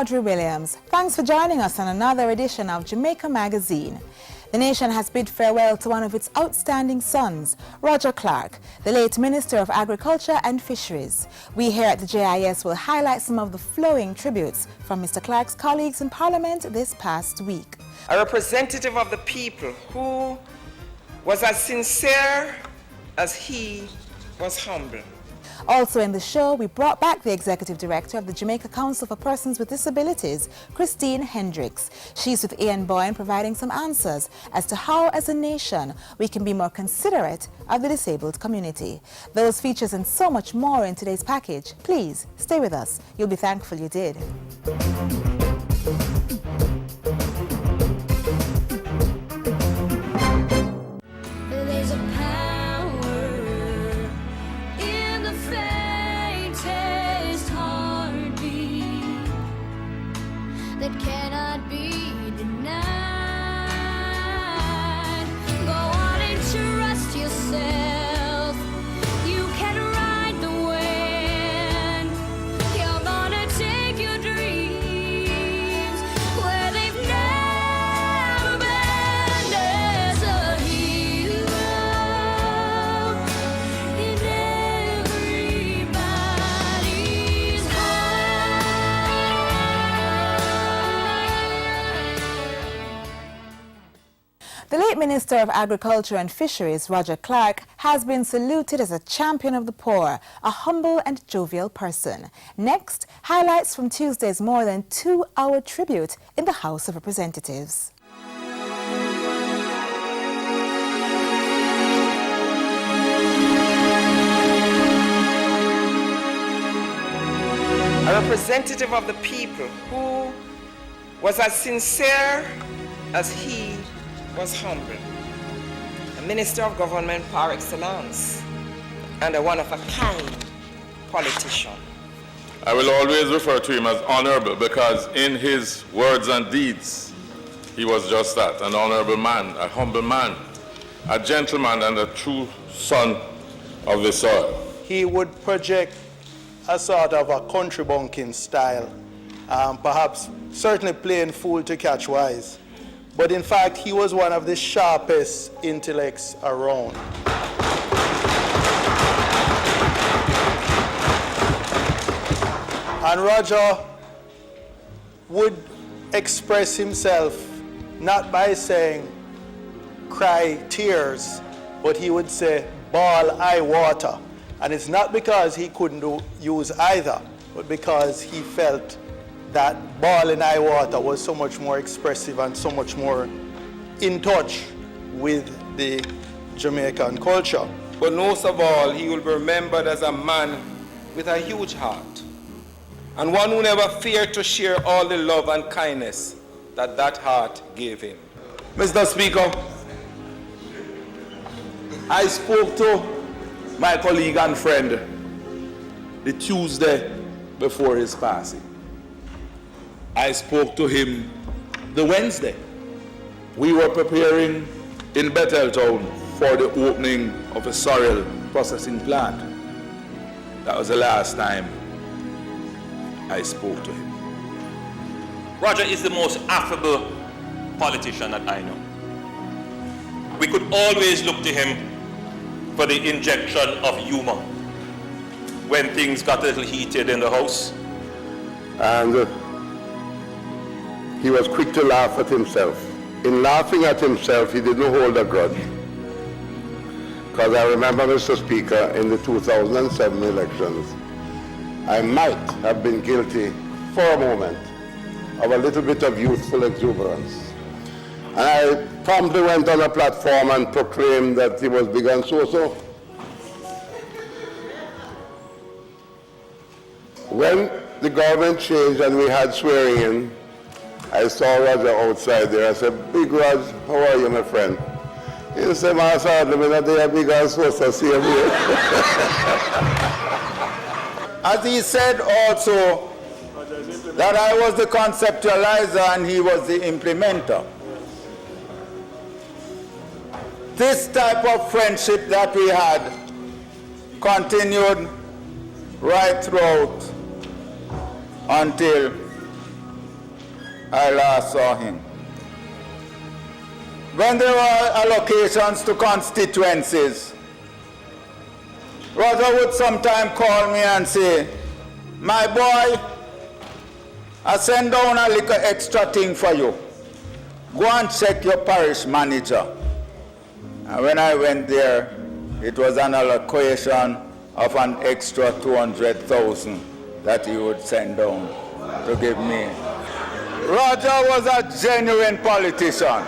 Audrey Williams. Thanks for joining us on another edition of Jamaica Magazine. The nation has bid farewell to one of its outstanding sons, Roger Clark, the late Minister of Agriculture and Fisheries. We here at the JIS will highlight some of the flowing tributes from Mr. Clark's colleagues in Parliament this past week. A representative of the people who was as sincere as he was humble. Also in the show, we brought back the Executive Director of the Jamaica Council for Persons with Disabilities, Christine Hendricks. She's with Ian Boyne providing some answers as to how, as a nation, we can be more considerate of the disabled community. Those features and so much more in today's package. Please stay with us. You'll be thankful you did. That cannot be denied. Go on and trust yourself. You can ride the wind. You're gonna take your dreams where they've never been. There's a hero in everybody's The late Minister of Agriculture and Fisheries, Roger Clark, has been saluted as a champion of the poor, a humble and jovial person. Next, highlights from Tuesday's more than 2-hour tribute in the House of Representatives. A representative of the people who was as sincere as he was humble. A minister of government par excellence and a one-of-a-kind politician. I will always refer to him as honorable because in his words and deeds, he was just that, an honorable man, a humble man, a gentleman and a true son of the soil. He would project a sort of a country bumpkin style, perhaps certainly playing fool to catch wise. But in fact, he was one of the sharpest intellects around. And Roger would express himself not by saying, cry tears, but he would say, bawl eye water. And it's not because he couldn't use either, but because he felt that bawling eye water was so much more expressive and so much more in touch with the Jamaican culture. But most of all, he will be remembered as a man with a huge heart, and one who never feared to share all the love and kindness that that heart gave him. Mr. Speaker, I spoke to my colleague and friend the Tuesday before his passing. I spoke to him the Wednesday. We were preparing in Betheltown for the opening of a sorrel processing plant. That was the last time I spoke to him. Roger is the most affable politician that I know. We could always look to him for the injection of humor when things got a little heated in the House. And he was quick to laugh at himself. In laughing at himself, he didn't hold a grudge. Because I remember, Mr. Speaker, in the 2007 elections, I might have been guilty for a moment of a little bit of youthful exuberance. And I promptly went on a platform and proclaimed that he was big and so-so. When the government changed and we had swearing in, I saw Roger outside there. I said, Big Rog, how are you, my friend? He said, Master, I'm not there big and so-so, see him here. As he said also that I was the conceptualizer and he was the implementer. This type of friendship that we had continued right throughout until I last saw him. When there were allocations to constituencies, Roger would sometimes call me and say, "My boy, I send down a little extra thing for you. Go and check your parish manager." And when I went there, it was an allocation of an extra 200,000 that he would send down to give me. Roger was a genuine politician.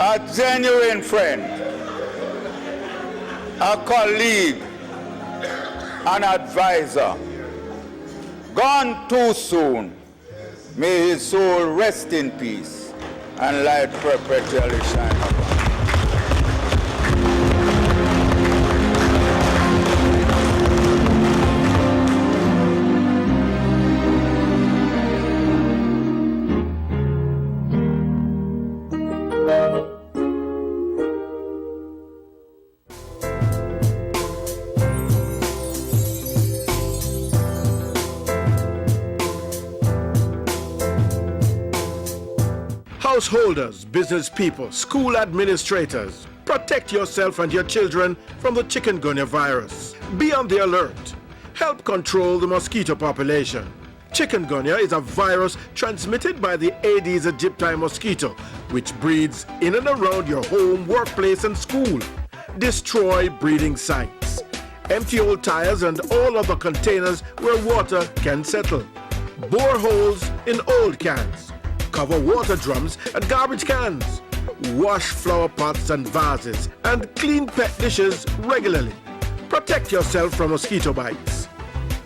A genuine friend, a colleague, an advisor. Gone too soon. May his soul rest in peace and light perpetually shine upon him. Householders, business people, school administrators, protect yourself and your children from the chikungunya virus. Be on the alert. Help control the mosquito population. Chikungunya is a virus transmitted by the Aedes aegypti mosquito, which breeds in and around your home, workplace, and school. Destroy breeding sites. Empty old tires and all other containers where water can settle. Bore holes in old cans. Cover water drums and garbage cans. Wash flower pots and vases and clean pet dishes regularly. Protect yourself from mosquito bites.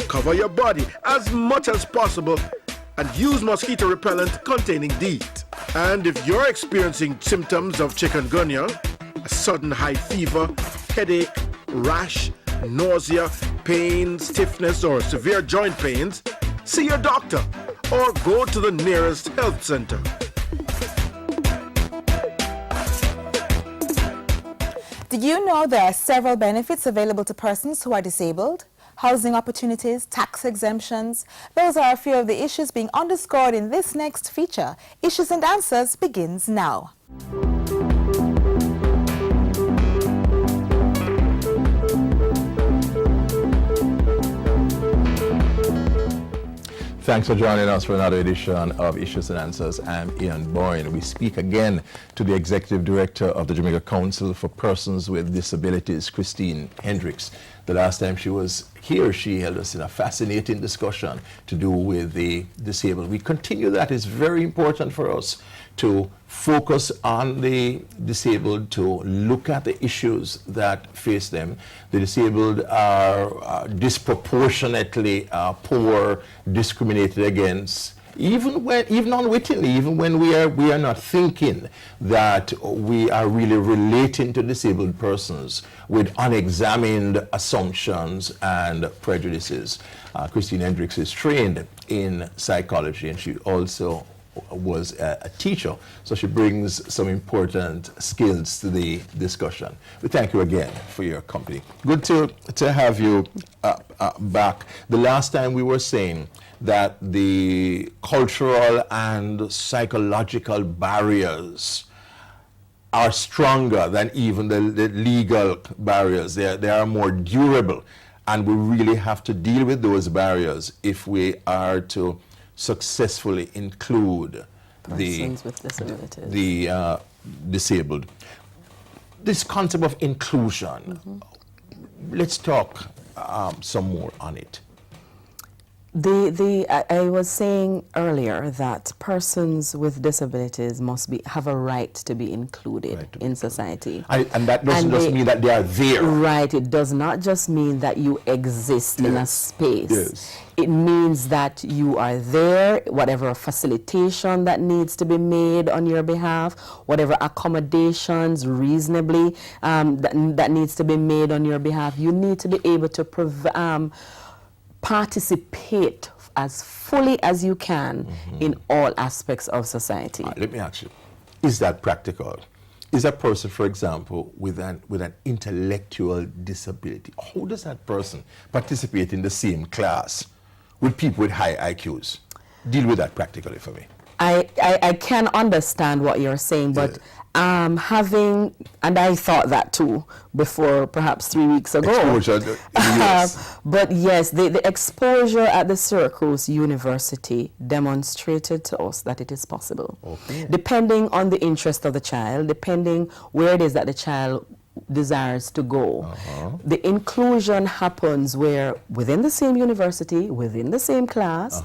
Cover your body as much as possible and use mosquito repellent containing DEET. And if you're experiencing symptoms of chikungunya, a sudden high fever, headache, rash, nausea, pain, stiffness, or severe joint pains, see your doctor or go to the nearest health center. Did you know there are several benefits available to persons who are disabled? Housing opportunities, tax exemptions. Those are a few of the issues being underscored in this next feature. Issues and Answers begins now. Thanks for joining us for another edition of Issues and Answers. I'm Ian Boyne. We speak again to the Executive Director of the Jamaica Council for Persons with Disabilities, Christine Hendricks. The last time she was here, she held us in a fascinating discussion to do with the disabled. We continue that. It's very important for us to focus on the disabled, to look at the issues that face them. The disabled are disproportionately poor, discriminated against, even unwittingly, even when we are not thinking that we are really relating to disabled persons with unexamined assumptions and prejudices. Christine Hendricks is trained in psychology, and she also was a teacher, so she brings some important skills to the discussion. We thank you again for your company. Good to have you back. The last time we were saying that the cultural and psychological barriers are stronger than even the legal barriers. They are more durable, and we really have to deal with those barriers if we are to successfully include persons with disabilities, the disabled. This concept of inclusion, let's talk some more on it. I was saying earlier that persons with disabilities must have a right to be included in society. And that doesn't just mean that they are there. Right, it does not just mean that you exist in a space. Yes. It means that you are there, whatever facilitation that needs to be made on your behalf, whatever accommodations reasonably that needs to be made on your behalf, you need to be able to participate as fully as you can in all aspects of society. Let me ask you, is that practical? Is a person, for example, with an intellectual disability, how does that person participate in the same class with people with high IQs? Deal with that practically for me. I can understand what you're saying, but having, and I thought that too before perhaps 3 weeks ago. Exposure, yes. But yes, the exposure at the Syracuse University demonstrated to us that it is possible. Okay. Depending on the interest of the child, depending where it is that the child desires to go. The inclusion happens where within the same university, within the same class,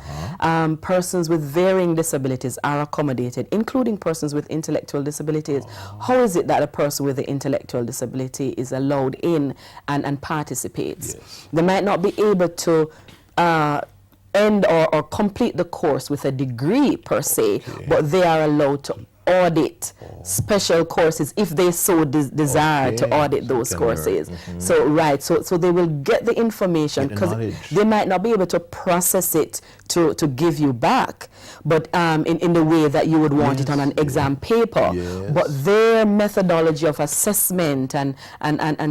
persons with varying disabilities are accommodated, including persons with intellectual disabilities. How is it that a person with an intellectual disability is allowed in and participates? Yes. They might not be able to end or complete the course with a degree per se, but they are allowed to audit special courses if they so desire to audit those courses. So right, so they will get the information because they might not be able to process it to give you back, but in the way that you would want it on an exam paper. But their methodology of assessment and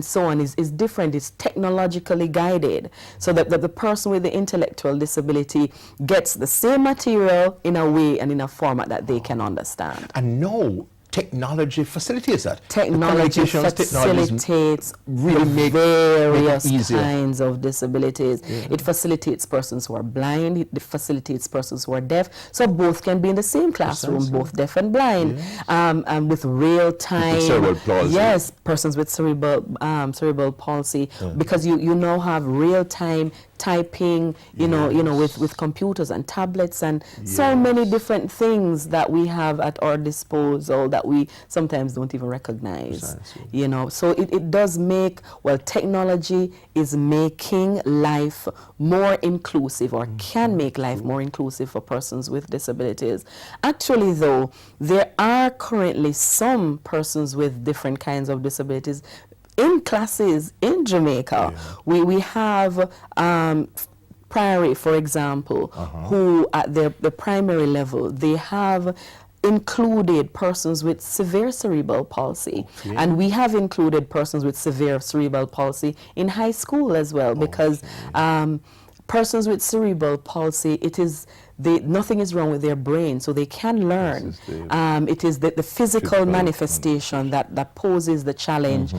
so on is different. It's technologically guided, so that the person with the intellectual disability gets the same material in a way and in a format that they can understand. And no, technology facilitates that. Technology facilitates really various kinds of disabilities. It facilitates persons who are blind, it facilitates persons who are deaf, so both can be in the same classroom, both deaf and blind, and with real time. Cerebral palsy. Yes, persons with cerebral palsy, because you now have real time typing, you know, with computers and tablets and so many different things that we have at our disposal that we sometimes don't even recognize. You know, so it does make, well, technology is making life more inclusive, or can make life more inclusive for persons with disabilities. Actually, though, there are currently some persons with different kinds of disabilities in classes in Jamaica. We have Priory, for example, who at the primary level, they have included persons with severe cerebral palsy, and we have included persons with severe cerebral palsy in high school as well, because persons with cerebral palsy, nothing is wrong with their brain, so they can learn. It is the physical manifestation that poses the challenge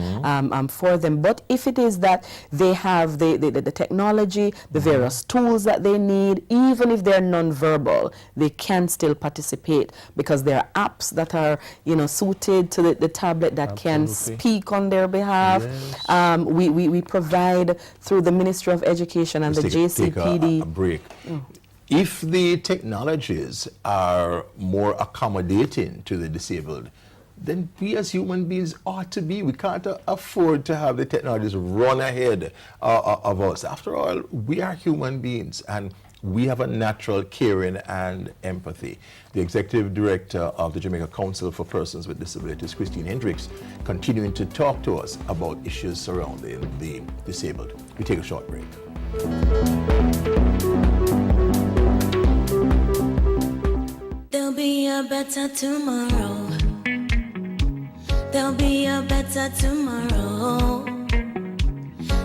for them. But if it is that they have the technology, the various tools that they need, even if they're non-verbal, they can still participate, because there are apps that are suited to the tablet that can speak on their behalf. We provide through the Ministry of Education and the JCPD. Take a break. If the technologies are more accommodating to the disabled, then we as human beings ought to be. We can't afford to have the technologies run ahead of us. After all, we are human beings, and we have a natural caring and empathy. The Executive Director of the Jamaica Council for Persons with Disabilities, Christine Hendricks, continuing to talk to us about issues surrounding the disabled. We take a short break. There'll be a better tomorrow. There'll be a better tomorrow.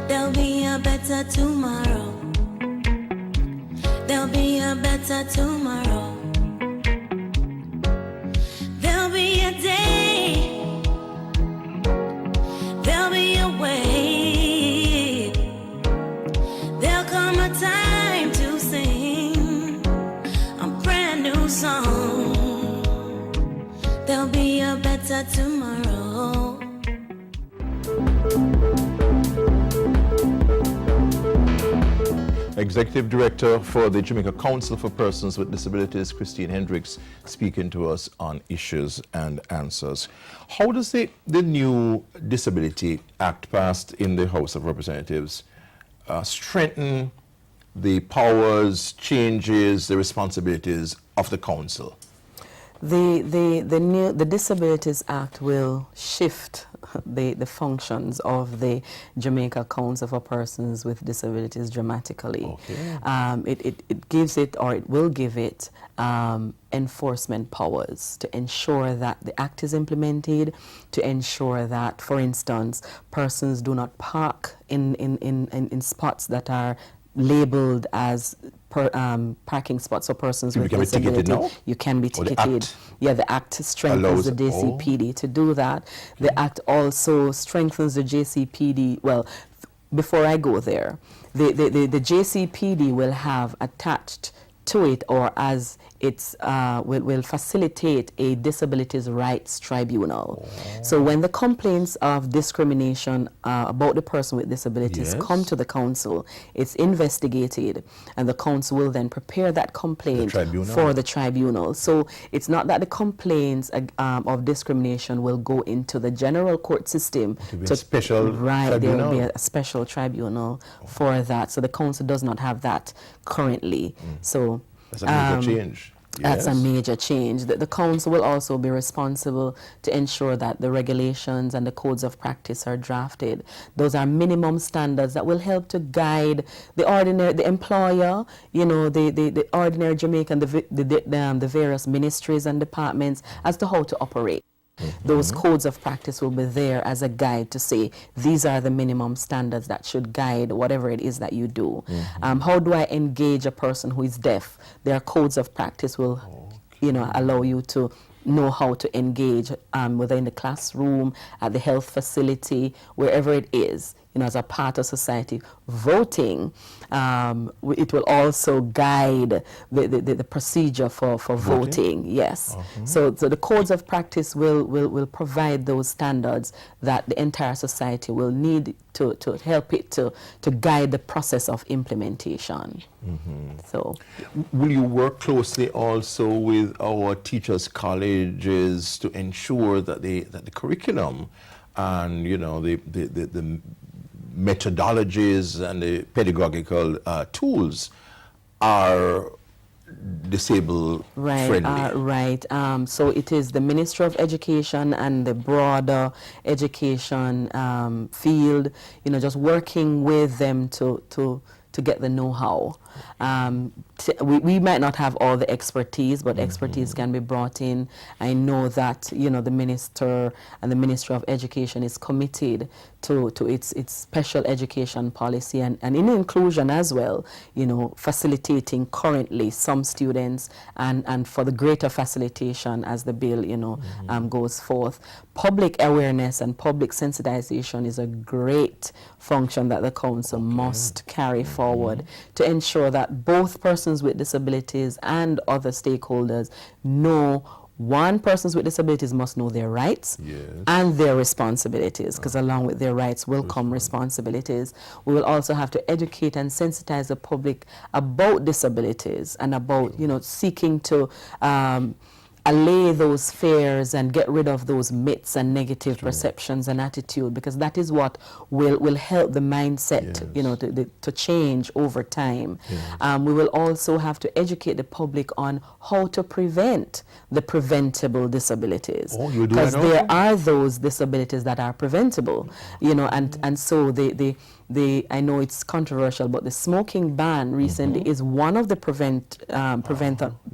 There'll be a better tomorrow. There'll be a better tomorrow. There'll be a day. There'll be a way. There'll come a time to sing a brand new song. There'll be a better tomorrow. Executive Director for the Jamaica Council for Persons with Disabilities, Christine Hendricks, speaking to us on issues and answers. How does the new Disability Act passed in the House of Representatives strengthen the powers, changes, the responsibilities of the council? The Disabilities Act will shift the functions of the Jamaica Council for Persons with Disabilities dramatically. It gives it, or it will give it, enforcement powers to ensure that the act is implemented, to ensure that, for instance, persons do not park in spots that are labeled as parking spots for persons People with can be ticketed disability. now? You can be Or the ticketed. Act Yeah, the Act strengthens allows- the JCPD to do that. The Act also strengthens the JCPD. Well, before I go there, the JCPD will have attached to it, or as it's will facilitate a disabilities rights tribunal. So when the complaints of discrimination about the person with disabilities Yes. come to the council, it's investigated, and the council will then prepare that complaint tribunal. for the tribunal. So it's not that the complaints of discrimination will go into the general court system. To be a special Right, there will be tribunal. a special tribunal for that. So the council does not have that currently. So That's a major change. that's a Yes. major change. The council will also be responsible to ensure that the regulations and the codes of practice are drafted. Those are minimum standards that will help to guide the employer, you know, the ordinary Jamaican, the various ministries and departments as to how to operate. Those codes of practice will be there as a guide to say these are the minimum standards that should guide whatever it is that you do. How do I engage a person who is deaf? Their codes of practice will, you know, allow you to know how to engage whether in the classroom, at the health facility, wherever it is. You know, as a part of society. Voting, it will also guide the procedure for voting. Yes. So the codes of practice will provide those standards that the entire society will need to help it to guide the process of implementation. So, will you work closely also with our teachers' colleges to ensure that the curriculum and, you know, the methodologies and the pedagogical tools are disabled friendly? Right. So it is the Ministry of Education and the broader education field, you know, just working with them to get the know-how. We might not have all the expertise, but expertise can be brought in. I know that, you know, the minister and the Ministry of Education is committed to its special education policy and in inclusion as well, you know, facilitating currently some students and for the greater facilitation as the bill, you know, goes forth. Public awareness and public sensitization is a great function that the council must carry forward to ensure that both persons with disabilities and other stakeholders know persons with disabilities must know their rights and their responsibilities, because along with their rights will come responsibilities. We will also have to educate and sensitize the public about disabilities and about, you know, seeking to allay those fears and get rid of those myths and negative perceptions and attitude, because that is what will help the mindset, you know, to change over time. We will also have to educate the public on how to prevent the preventable disabilities, because there are those disabilities that are preventable, you know, and so I know it's controversial, but the smoking ban recently is one of the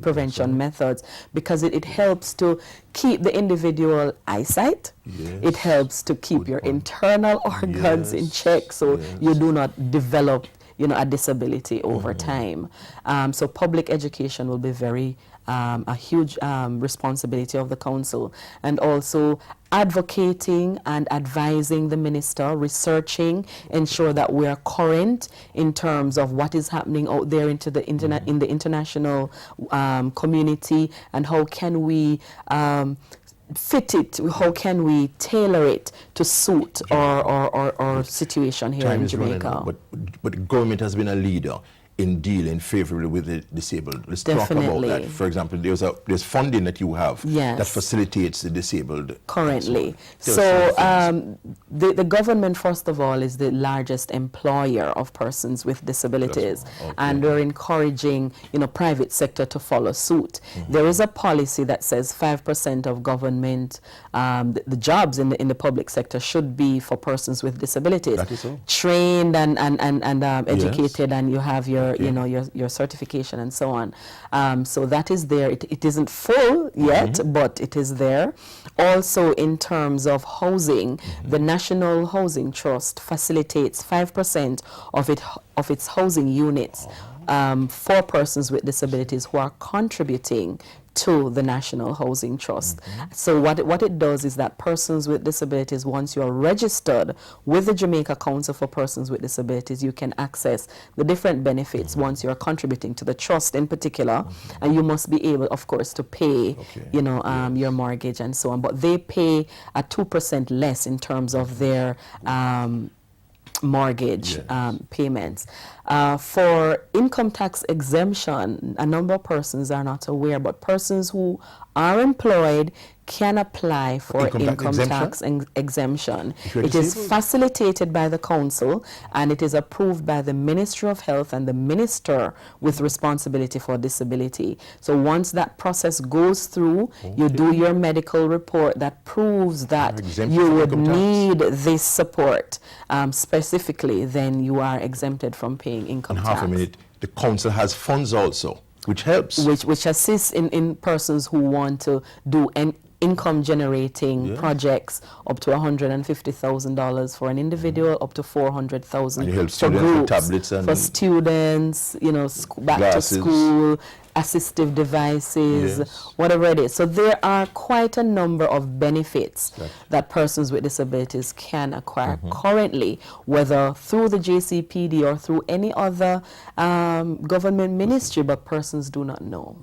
prevention methods, because it helps to keep the individual eyesight. It helps to keep your internal organs in check, so you do not develop, you know, a disability over time. So public education will be a huge responsibility of the council, and also advocating and advising the minister, researching, ensure that we are current in terms of what is happening out there in the international community, and how can we fit it, how can we tailor it to suit our situation here in Jamaica. But the government has been a leader in dealing favorably with the disabled. Let's talk about that. For example, there's funding that you have that facilitates the disabled. Currently. So the government, first of all, is the largest employer of persons with disabilities, and we're encouraging, you know, private sector to follow suit. There is a policy that says 5% of government, the jobs in the public sector should be for persons with disabilities. That is so. Trained and educated, and you have your you know, your certification and so on. So that is there. It isn't full yet, but it is there. Also, in terms of housing, the National Housing Trust facilitates 5% of its housing units for persons with disabilities who are contributing to the National Housing Trust. So what it does is that persons with disabilities, once you are registered with the Jamaica Council for Persons with Disabilities, you can access the different benefits once you are contributing to the trust in particular, and you must be able, of course, to pay, you know, your mortgage and so on. But they pay a 2% less in terms of their mortgage payments. For income tax exemption, a number of persons are not aware, but persons who are employed can apply for income tax exemption. It is facilitated by the council, and it is approved by the Ministry of Health and the minister with responsibility for disability. So once that process goes through, you do your medical report that proves that you would need this support specifically, then you are exempted from paying income tax. Half a minute, the council has funds also, which helps. Which assists in persons who want to do income generating projects up to $150,000 for an individual, up to $400,000 for groups, tablets and for students, you know, back glasses, to school, assistive devices, whatever it is. So there are quite a number of benefits that persons with disabilities can acquire currently, whether through the JCPD or through any other government ministry, but persons do not know.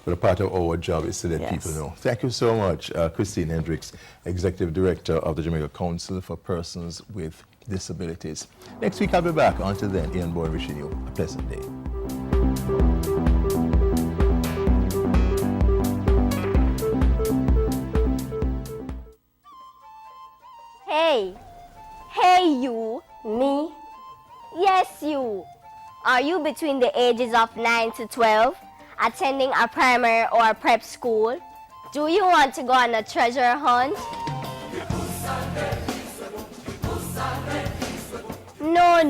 But a part of our job is to let people know. Thank you so much, Christine Hendricks, Executive Director of the Jamaica Council for Persons with Disabilities. Next week I'll be back. Until then, Ian Bourne wishing you a pleasant day. Hey you, me? Yes you. Are you between the ages of 9 to 12? Attending a primary or a prep school? Do you want to go on a treasure hunt? No.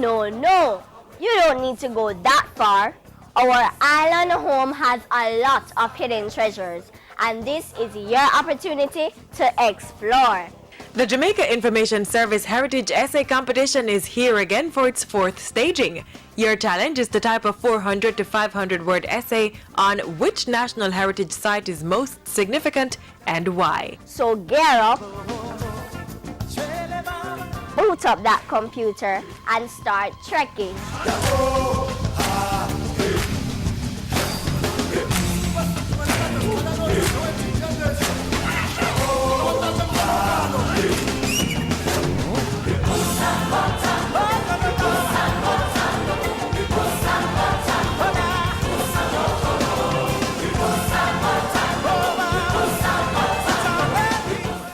You don't need to go that far. Our island home has a lot of hidden treasures, and this is your opportunity to explore. The Jamaica Information Service Heritage Essay Competition is here again for its 4th staging. Your challenge is to type a 400 to 500 word essay on which national heritage site is most significant and why. So gear up, boot up that computer and start trekking.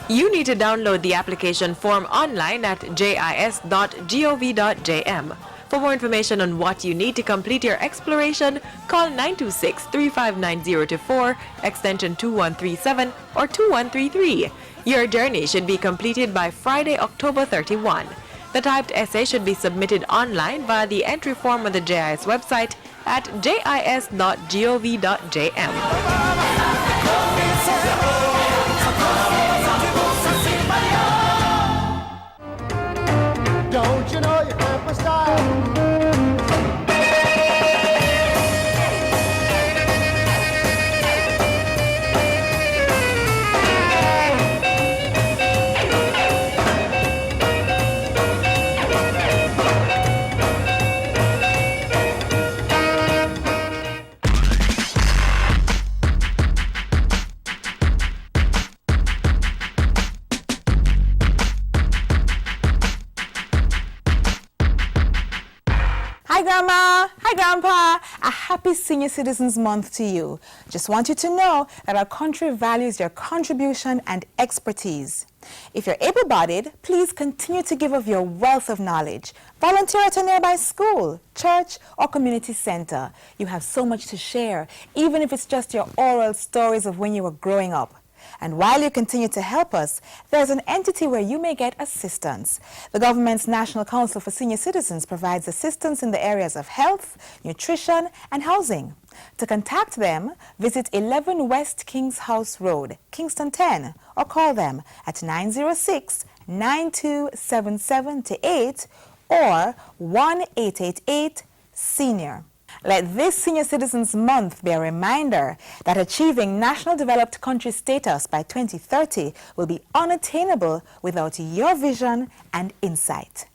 You need to download the application form online at jis.gov.jm. For more information on what you need to complete your exploration, call 926-359-024, extension 2137 or 2133. Your journey should be completed by Friday, October 31. The typed essay should be submitted online via the entry form on the JIS website at jis.gov.jm. Don't you know your purpose style? Hi Grandma, hi Grandpa, a happy Senior Citizens Month to you. Just want you to know that our country values your contribution and expertise. If you're able-bodied, please continue to give of your wealth of knowledge. Volunteer at a nearby school, church, or community center. You have so much to share, even if it's just your oral stories of when you were growing up. And while you continue to help us, there's an entity where you may get assistance. The government's National Council for Senior Citizens provides assistance in the areas of health, nutrition, and housing. To contact them, visit 11 West Kings House Road, Kingston 10, or call them at 906-9277-8 or 1-888-SENIOR. Let this Senior Citizens Month be a reminder that achieving National Developed Country status by 2030 will be unattainable without your vision and insight.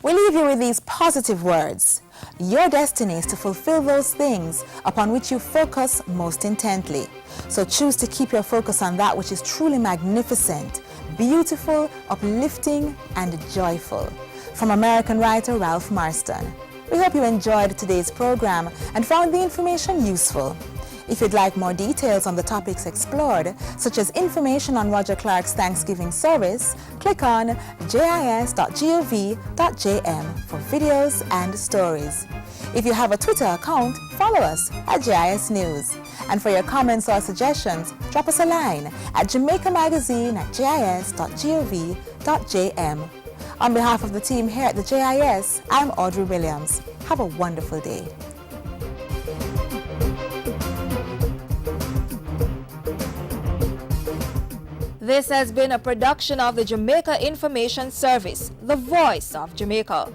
We leave you with these positive words. Your destiny is to fulfill those things upon which you focus most intently. So choose to keep your focus on that which is truly magnificent, beautiful, uplifting, and joyful. From American writer Ralph Marston. We hope you enjoyed today's program and found the information useful. If you'd like more details on the topics explored, such as information on Roger Clark's Thanksgiving service, click on jis.gov.jm for videos and stories. If you have a Twitter account, follow us at JIS News. And for your comments or suggestions, drop us a line at jamaicamagazine@jis.gov.jm. On behalf of the team here at the JIS, I'm Audrey Williams. Have a wonderful day. This has been a production of the Jamaica Information Service, the voice of Jamaica.